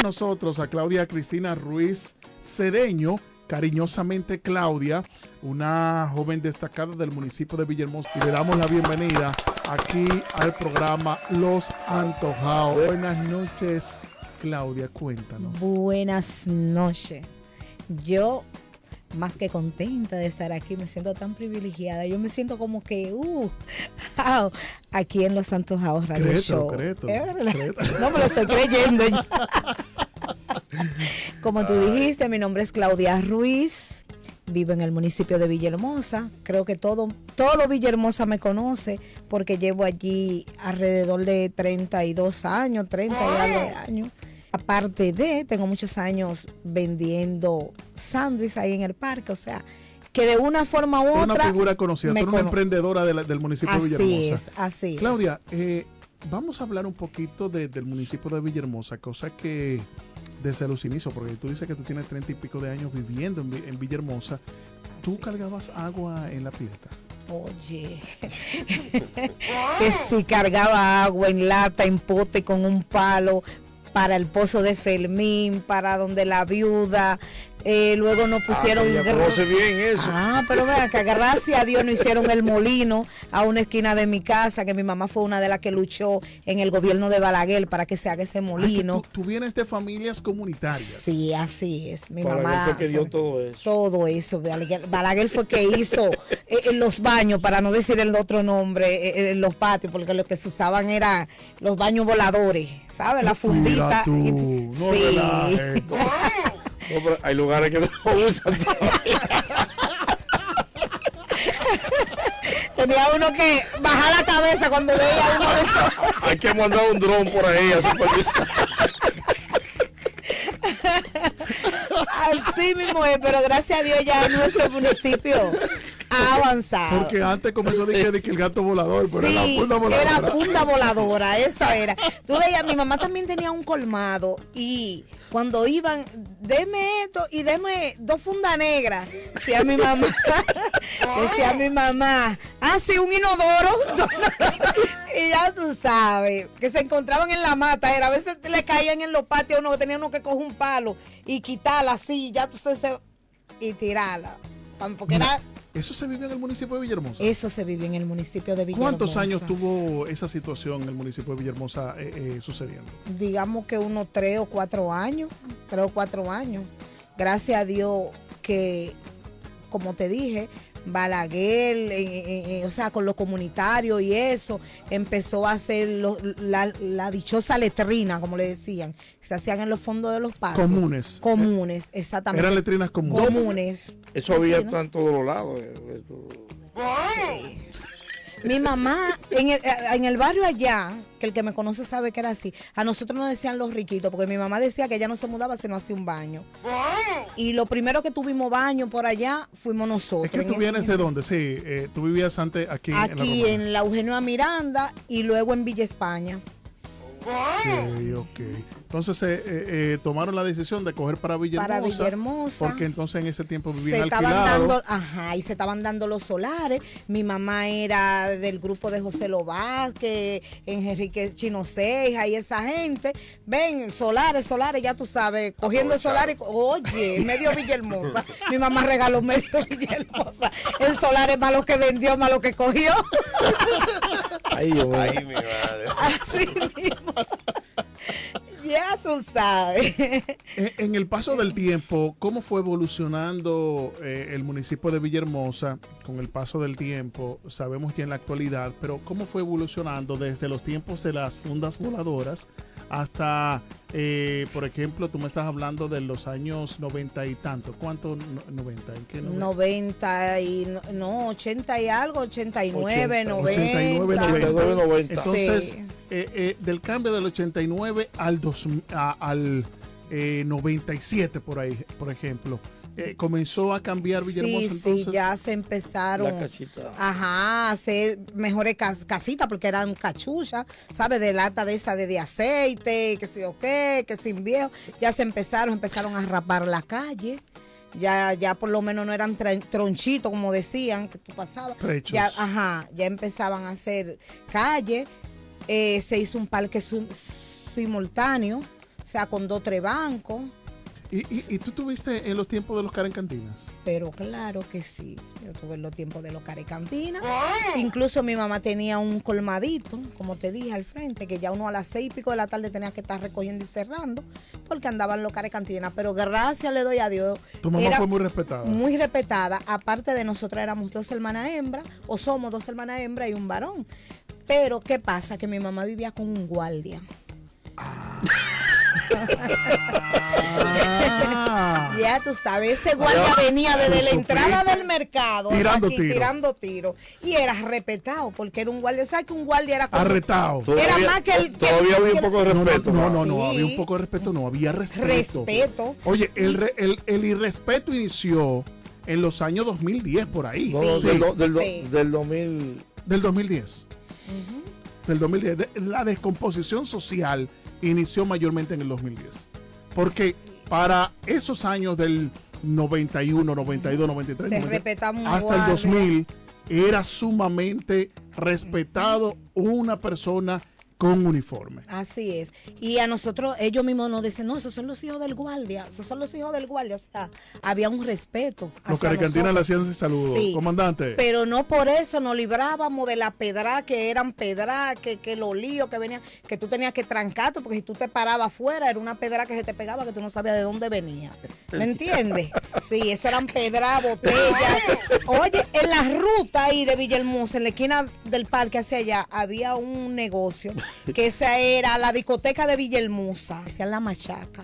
nosotros a Claudia Cristina Ruiz Cedeño, cariñosamente Claudia, una joven destacada del municipio de Villahermosa, y le damos la bienvenida aquí al programa Los Antojados. Buenas noches, Claudia, cuéntanos. Buenas noches. Yo, más que contenta de estar aquí, me siento tan privilegiada. Yo me siento como que, aquí en Los Antojados Radio Show. Créetelo. No me lo estoy creyendo. Como tú dijiste, mi nombre es Claudia Ruiz. Vivo en el municipio de Villahermosa. Creo que todo Villahermosa me conoce porque llevo allí alrededor de 32 años, 30 y algo de años. Aparte tengo muchos años vendiendo sándwiches ahí en el parque, o sea, que de una forma u otra... Una figura conocida, tú eres una emprendedora del municipio de Villahermosa. Así es. Claudia, vamos a hablar un poquito del municipio de Villahermosa, cosa que desde los inicios, porque tú dices que tú tienes 30 y pico de años viviendo en Villahermosa, ¿tú cargabas agua en la pileta? Oye, que si cargaba agua en lata, en pote, con un palo, para el pozo de Fermín, para donde la viuda, luego nos pusieron... conoce bien eso. Pero vea que gracias a Dios nos hicieron el molino a una esquina de mi casa, que mi mamá fue una de las que luchó en el gobierno de Balaguer para que se haga ese molino. Tú vienes de familias comunitarias. Sí, así es. Mi Balaguer mamá fue que dio todo eso. Todo eso. Balaguer fue que hizo los baños, para no decir el otro nombre, en los patios, porque lo que se usaban eran los baños voladores, ¿sabes? La fundita. No sí. No, pero hay lugares que no usan todavía. Tenía uno que bajar la cabeza cuando veía uno de esos. Hay que mandar un dron por ahí a supervisar. Así mismo es, pero gracias a Dios ya nuestro municipio ha avanzado. Porque antes comenzó de que el gato volador, pero sí, era la funda voladora. Era la funda voladora, esa era. Tú veías, mi mamá también tenía un colmado y cuando iban, deme esto y deme 2 fundas negras. Decía mi mamá, sí, un inodoro. Y ya tú sabes, que se encontraban en la mata, a veces le caían en los patios uno que tenía uno que coger un palo y quitarla así, ya tú sabes, y tirarla. Porque era... ¿Eso se vive en el municipio de Villahermosa? Eso se vive en el municipio de Villahermosa. ¿Cuántos años tuvo esa situación en el municipio de Villahermosa sucediendo? Digamos que unos 3 o 4 años. Gracias a Dios que, como te dije, Balaguer, o sea, con los comunitarios y eso, empezó a hacer la dichosa letrina, como le decían, que se hacían en los fondos de los parques. Comunes, exactamente. Eran letrinas comunes. Eso había en todos los lados. Sí. Mi mamá, en el barrio allá, que el que me conoce sabe que era así, a nosotros nos decían los riquitos, porque mi mamá decía que ella no se mudaba si no hacía un baño. Y lo primero que tuvimos baño por allá fuimos nosotros. ¿Es que tú vienes de dónde? Sí, tú vivías antes aquí en la Romana. En la Eugenio Miranda y luego en Villa España. Ok. Entonces tomaron la decisión de coger para Villahermosa. Porque entonces en ese tiempo vivían alquilados. Y se estaban dando los solares. Mi mamá era del grupo de José Vázquez, Enrique Chino Ceja y esa gente. Ven, solares, ya tú sabes, cogiendo solares. Oye, medio Villahermosa. Mi mamá regaló medio Villahermosa. El solar es más lo que vendió, más lo que cogió. Ay, mi madre. Así mismo. Ya tú sabes. En el paso del tiempo, ¿cómo fue evolucionando el municipio de Villahermosa con el paso del tiempo? Sabemos ya en la actualidad, pero ¿cómo fue evolucionando desde los tiempos de las fundas voladoras hasta, por ejemplo, tú me estás hablando de los años 90 y tanto? ¿Cuánto 90? ¿En qué 90 y no, 80 y algo, 89, 90. 89, 90. Entonces, sí. Del cambio del 89 al 97 por ahí, por ejemplo, comenzó a cambiar Villahermosa. Entonces, sí, ya se empezaron a hacer mejores casitas porque eran cachuchas, ¿sabes? De lata de esa de aceite, que sí o qué, que sin viejo. Ya empezaron a rapar la calle. Ya por lo menos no eran tronchitos, como decían, que tú pasabas. Ya empezaban a hacer calle. Se hizo un parque simultáneo, o sea, con 2, 3 bancos. ¿Y tú tuviste en los tiempos de los carecantinas? Pero claro que sí, yo tuve en los tiempos de los carecantinas. Incluso mi mamá tenía un colmadito, como te dije, al frente, que ya uno a las 6:00 de la tarde tenía que estar recogiendo y cerrando, porque andaban los carecantinas. Pero gracias le doy a Dios. Tu mamá fue muy respetada. Muy respetada. Aparte de nosotras éramos 2 hermanas hembras, o somos 2 hermanas hembras y un varón. Pero, ¿qué pasa? Que mi mamá vivía con un guardia. Ya tú sabes, ese guardia venía desde la entrada del mercado tirando tiros. Y era respetado, porque era un guardia. ¿Sabes que un guardia era como arretado? Era más que el. Todavía había un poco de respeto. No, Sí. había un poco de respeto, no, había respeto. Oye, el irrespeto inició en los años 2010, por ahí. No, Sí. del 2000. Del 2010. Del 2010. La descomposición social inició mayormente en el 2010. Porque para esos años del 91, 92, 93, Se 90, respetaba un hasta el guardia. 2000, era sumamente respetado una persona con uniforme. Así es. Y a nosotros, ellos mismos nos dicen, no, esos son los hijos del guardia, esos son los hijos del guardia. O sea, había un respeto. Los hacia carecantinas le nosotros. hacían ese saludo. Sí. Comandante. Pero no por eso nos librábamos de la pedra, que eran pedra, que los líos que venían, que tú tenías que trancarte, porque si tú te parabas afuera, era una pedra que se te pegaba que tú no sabías de dónde venía. ¿Me entiendes? Sí, eso eran pedra, botellas. Oye, en la ruta ahí de Villahermosa, en la esquina del parque hacia allá, había un negocio que esa era la discoteca de Villahermosa, hacían la machaca.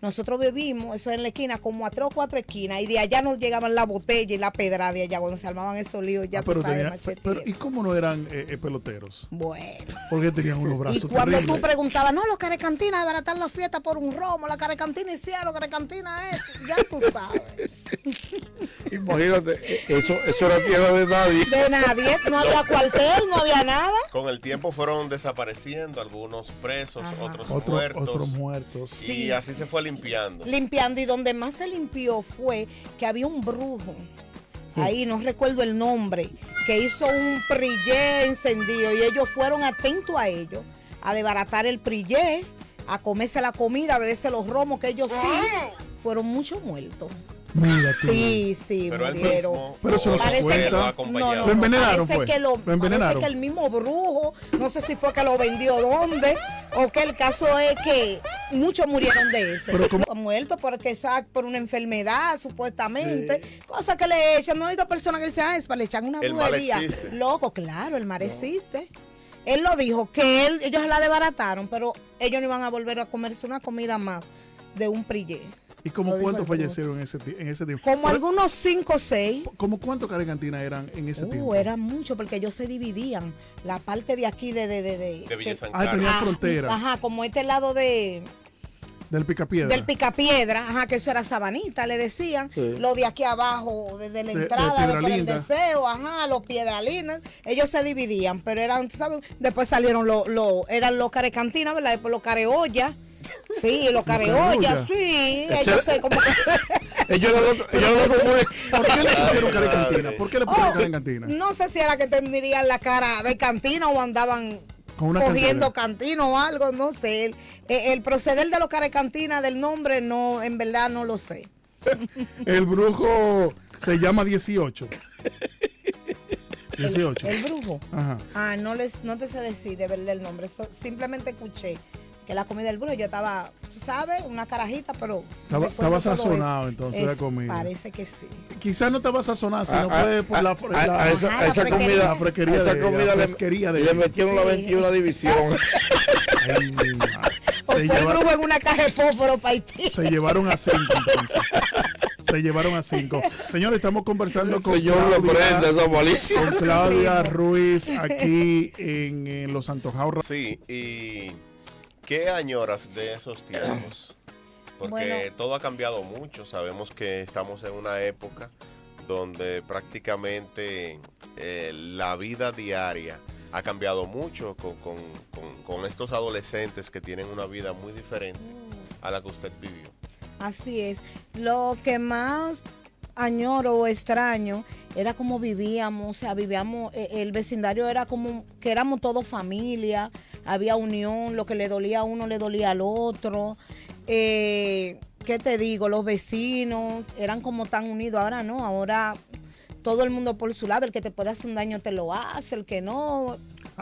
Nosotros bebimos, eso en la esquina, como a 3 o 4 esquinas, y de allá nos llegaban la botella y la pedra de allá, cuando se armaban esos líos, ya tú sabes, machete. pero ¿y cómo no eran peloteros? Bueno. Porque tenían unos Y brazos cuando terribles. tú preguntabas, no, los carecantinas desbaratan la fiesta por un romo, la carecantina hicieron, carecantina es, ya tú sabes. Imagínate, eso era tierra de nadie. De nadie, no había cuartel, no había nada. Con el tiempo fueron desapareciendo algunos presos, Ajá. otros Otros muertos. Y Sí. así se fue limpiando. Limpiando, y donde más se limpió fue que había un brujo, ahí no recuerdo el nombre, que hizo un prillé encendido, y ellos fueron atentos a ellos, a desbaratar el prillé, a comerse la comida, a beberse los romos, que ellos sí, fueron muchos muertos. Mira tú. Sí, Pero él murieron. mismo Pero eso no se Parece cuenta. que lo acompañaba. Lo envenenaron, parece fue. que Lo envenenaron. parece que el mismo brujo, no sé si fue que lo vendió dónde, o que el caso es que muchos murieron de eso. Pero ¿cómo? Muertos porque por una enfermedad, supuestamente. Cosa que le echan, no hay dos personas que dicen, es para le echan una El mal brujería. existe. Loco, claro, el mar existe. Él lo dijo, que ellos la desbarataron, pero ellos no iban a volver a comerse una comida más de un prillé. ¿Y como Lo dijo cuántos el brujo. fallecieron en ese tiempo? Como Pero, algunos 5 o 6. ¿Cómo cuántos carecantinas eran en ese tiempo? Eran muchos, porque ellos se dividían. La parte de aquí De Villa San Ah, Carlos. tenía fronteras. Ajá, como este lado Del Picapiedra. del Picapiedra, ajá, que eso era Sabanita, le decían. Sí. Lo de aquí abajo, desde la De entrada, Piedra por el Linda. deseo, ajá, los Piedralinas, ellos se dividían, pero eran, ¿sabes? Después salieron eran los carecantinas, ¿verdad? Después los careollas. Sí, los careollas, careollas. sí. Ellos se como Ellos eran como ¿Por qué le pusieron carecantina? Madre. ¿Por qué le pusieron Oh, carecantina? no sé si era que tendrían la cara de cantina o andaban Con una cogiendo cantina. cantina o algo, no sé. El proceder de los carecantinas del nombre, no, en verdad no lo sé. El brujo se llama 18. 18. El brujo. Ajá. Ah, no te sé decir de verdad el nombre. Simplemente escuché que la comida del brujo ya estaba, ¿sabes? Una carajita, pero Estaba recuerdo todo sazonado, eso. entonces, la comida. Parece que sí. Quizás no estaba sazonada, sino fue por la a esa fresquería. comida, la fresquería a esa de- comida la le, fresquería de le ellos. metieron la Sí. 21 división. Ay, mi madre. O fue el brujo en una caja de fósforo para Haití. Se llevaron a 5 entonces. Se llevaron a 5. Señores, estamos conversando con Señor, lo prende, Claudia, esa malicia. con Claudia Ruiz aquí en Los Antojados. Sí, y ¿qué añoras de esos tiempos? Porque Bueno. todo ha cambiado mucho. Sabemos que estamos en una época donde prácticamente la vida diaria ha cambiado mucho con estos adolescentes que tienen una vida muy diferente a la que usted vivió. Así es. Lo que más añoro o extraño era como vivíamos, o sea, vivíamos, el vecindario era como que éramos todos familia, había unión, lo que le dolía a uno le dolía al otro. ¿Qué te digo? Los vecinos eran como tan unidos, ahora no, ahora todo el mundo por su lado, el que te puede hacer un daño te lo hace, el que no.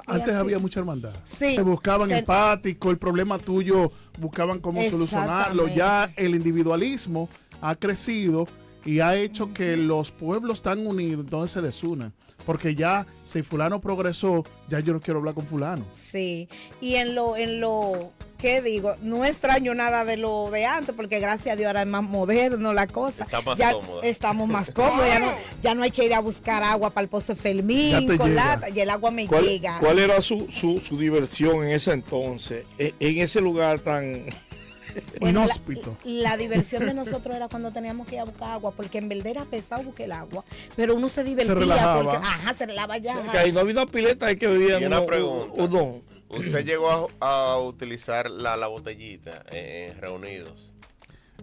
Antes había mucha hermandad. Sí. Se buscaban empático, el problema tuyo, buscaban cómo solucionarlo. Ya el individualismo ha crecido y ha hecho que los pueblos tan unidos entonces se desunan. Porque ya, si fulano progresó, ya yo no quiero hablar con fulano. Sí, y en lo, ¿qué digo? No extraño nada de lo de antes, porque gracias a Dios ahora es más moderno la cosa. Está más ya cómoda. estamos más cómodos, ya no hay que ir a buscar agua para el Pozo Ya Fermín te con llega. lata, y el agua me ¿Cuál, llega. cuál era su diversión en ese entonces? En ese lugar tan... Bueno, Inhóspito. la diversión de nosotros era cuando teníamos que ir a buscar agua, porque en verdad era pesado buscar el agua, pero uno se divertía relajaba. porque, se relajaba ya. Que ahí no había una pileta ahí que bebían Y una pregunta. uno. ¿Usted llegó a utilizar la botellita en reunidos?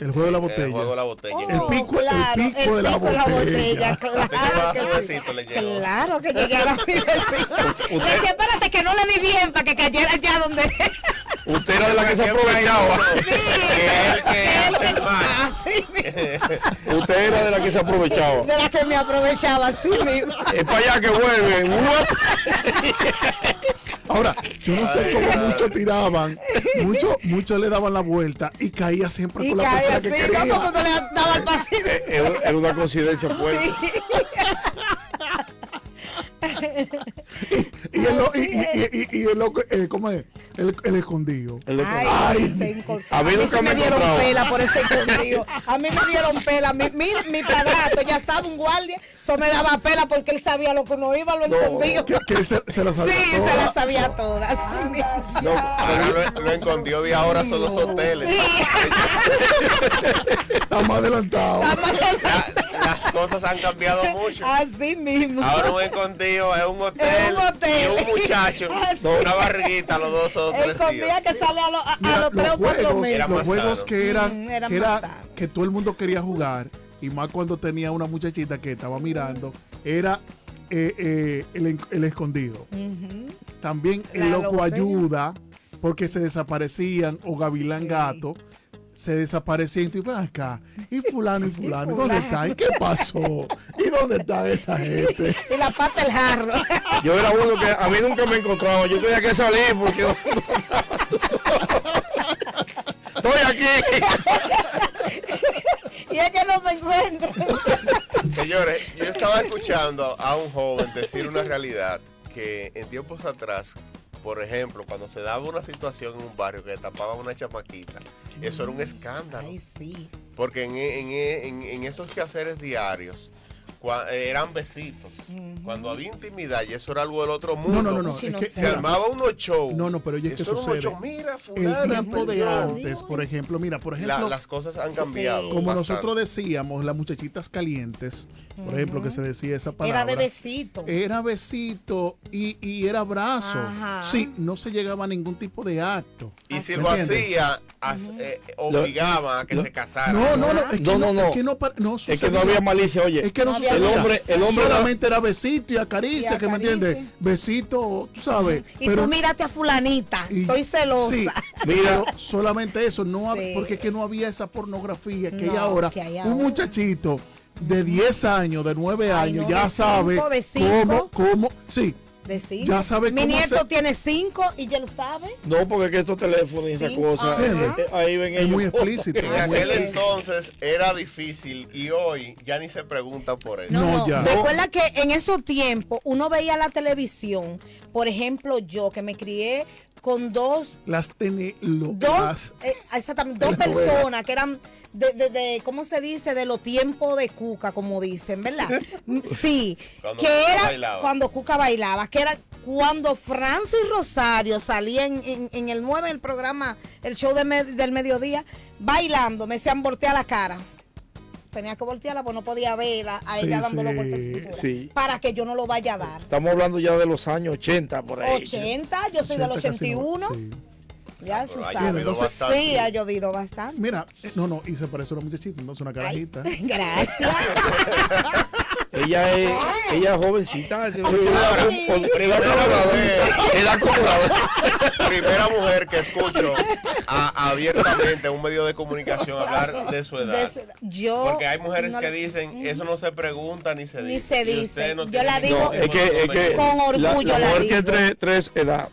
El juego de la botella. El juego de la botella. El pico- el pico de la botella. Claro que besito sí. le llegó. Claro que llegué a mi vecino. Le decía, espérate que no le di bien para que cayera allá donde. Usted era de la que se aprovechaba. Así mismo. Usted era de la que se aprovechaba. De la que me aprovechaba, así mismo. Es para allá que vuelve. Ahora, yo no sé cómo muchos tiraban, muchos le daban la vuelta y caía siempre Y con la caía persona así, que no quería. como no le daba el pasito. Era una coincidencia fuerte. Y el loco, ¿cómo es? El escondido. Ay, A mí nunca me me dieron encontraba. pela por ese escondido. A mí me dieron pela. Mi padrastro, ya sabe, un guardia, eso me daba pela porque él sabía lo que no iba a lo escondido. Que él se la sabía Sí, toda. se la sabía toda. Así mismo. Ahora lo escondió de ahora son los hoteles. Está más adelantado. Las cosas han cambiado mucho. Así mismo. Ahora un escondido es un hotel, Es un hotel. y un muchacho, Así. una barriguita, los dos o tres Escondía días. que sale a Mira, los 3 o 4 meses. Era los más juegos sano. que eran, Era que, más era sano. que todo el mundo quería jugar, y más cuando tenía una muchachita que estaba mirando, era el escondido. También el La loco botella. ayuda, porque se desaparecían, o Gavilán Gato, se desaparecían. Y tú, ven acá, y fulano, ¿y dónde está? ¿Y qué pasó? ¿Y dónde está esa gente? Y la pata del jarro. Yo era uno que a mí nunca me encontraba. Yo tenía que salir porque estoy aquí. Y es que no me encuentro. Señores, yo estaba escuchando a un joven decir una realidad que en tiempos atrás, por ejemplo, cuando se daba una situación en un barrio que tapaba una chamaquita, eso era un escándalo. Ay, sí. Porque en esos quehaceres diarios eran besitos. Cuando había intimidad y eso era algo del otro mundo. No. Chino Es que, Se armaba unos shows. No, pero oye, ¿qué eso era unos sucede? shows. Mira, El fulana, tiempo de perdió. antes, por ejemplo, Las cosas han cambiado. como bastante. nosotros decíamos, las muchachitas calientes, por ejemplo, que se decía esa palabra. Era de besito. Era besito y era abrazo. Ajá. Sí, no se llegaba a ningún tipo de acto. Y si ¿Me lo entiendes? hacía, obligaban a que se casaran. No, es que No. es que no, no Es que sucedía. no había malicia, oye. Es que no No había sucedía. el hombre solamente era besito y acaricia, Y que me acaricia. entiendes, besito, tú sabes. Y tú mírate a fulanita. y- Estoy celosa. Sí, Mira. pero solamente eso, no Sí. porque es que no había esa pornografía que hay No, ahora. que hay Un ahora. muchachito de 10 años, de 9 Ay, años, no, ya de sabe cinco, de cinco. sí, De cinco. Ya sabe Mi cómo nieto se- tiene 5 y ya lo sabe. No, porque es que estos teléfonos y esas Sí. cosas, Ajá. ahí ven es ellos. muy explícito. En Ah, aquel sí. entonces era difícil y hoy ya ni se pregunta por eso. No, ya. Recuerda que en esos tiempos uno veía la televisión. Por ejemplo, yo que me crié con dos, exactamente, dos Telenovela. personas que eran de ¿cómo se dice? De los tiempos de Cuca, como dicen, ¿verdad? Sí, Cuando que Cuca era bailaba. cuando Cuca bailaba, que era cuando Francis Rosario salía en el 9, el programa, el show del mediodía, bailando, me decían voltea la cara. Tenía que voltearla porque no podía verla a Sí, ella dándole sí, golpes de cintura, sí. para que yo no lo vaya a dar. Estamos hablando ya de los años 80 por ahí. 80, yo soy del 80 casi no, 81. sí. Ya Pero se ha sabe. llovido Entonces, bastante. Sí, ha llovido bastante. Mira, y se parece a una muchachita, no es una carajita. Gracias. Ella es jovencita. Primera mujer que escucho abiertamente en un medio de comunicación hablar de su edad. Porque hay mujeres no que dicen, eso no se pregunta ni se dice. Ni se Y dice. usted no Yo tiene la ningún digo es que con orgullo. la mujer que digo. tres edad,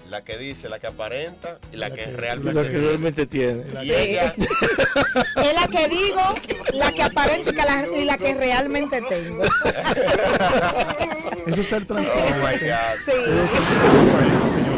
La que dice, la que aparenta y la que la realmente que tiene. realmente tiene. Y Sí. ella, Es la que digo, la que aparenta y la que realmente tengo. Eso es ser oh my transparente. God. Sí. Eso es ser transparente, señor.